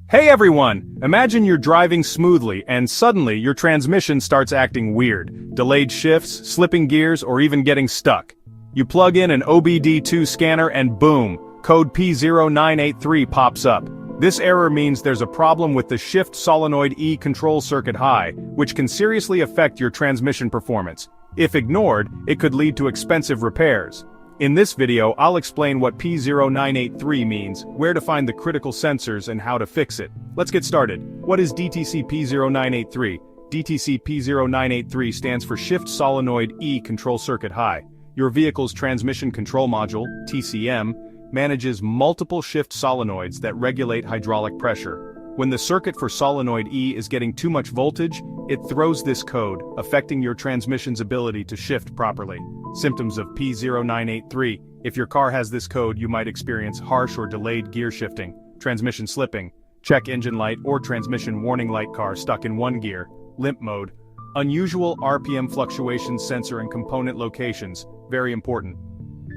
Hey everyone! Imagine you're driving smoothly and suddenly your transmission starts acting weird. Delayed shifts, slipping gears, or even getting stuck. You plug in an OBD-II scanner and boom, code P0983 pops up. This error means there's a problem with the Shift Solenoid E control circuit high, which can seriously affect your transmission performance. If ignored, it could lead to expensive repairs. In this video, I'll explain what P0983 means, where to find the critical sensors, and how to fix it. Let's get started. What is DTC P0983? DTC P0983 stands for Shift Solenoid E Control Circuit High. Your vehicle's transmission control module, TCM, manages multiple shift solenoids that regulate hydraulic pressure. When the circuit for solenoid E is getting too much voltage, it throws this code, affecting your transmission's ability to shift properly. Symptoms of P0983. If your car has this code, you might experience harsh or delayed gear shifting, transmission slipping, check engine light or transmission warning light car stuck in one gear, limp mode, unusual RPM fluctuations sensor and component locations, very important.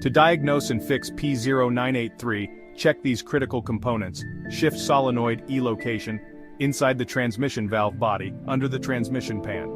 To diagnose and fix P0983, check these critical components: shift solenoid E location, inside the transmission valve body, under the transmission pan.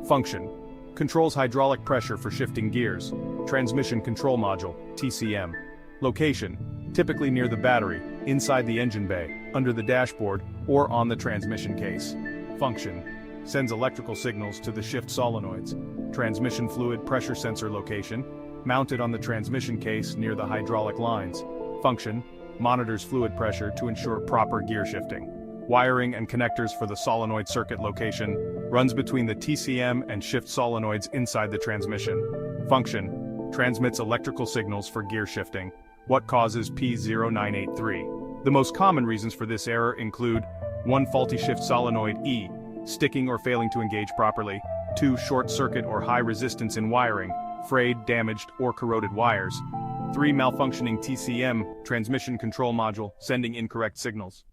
Function: controls hydraulic pressure for shifting gears. Transmission control module, TCM. Location: typically near the battery, inside the engine bay, under the dashboard, or on the transmission case. Function: sends electrical signals to the shift solenoids. Transmission fluid pressure sensor location: mounted on the transmission case near the hydraulic lines. Function: monitors fluid pressure to ensure proper gear shifting. Wiring and connectors for the solenoid circuit location: runs between the TCM and shift solenoids inside the transmission. Function: transmits electrical signals for gear shifting. What causes P0983? The most common reasons for this error include: 1. Faulty shift solenoid E, sticking or failing to engage properly. 2. Short circuit or high resistance in wiring, frayed, damaged, or corroded wires. 3. Malfunctioning TCM, transmission control module, sending incorrect signals.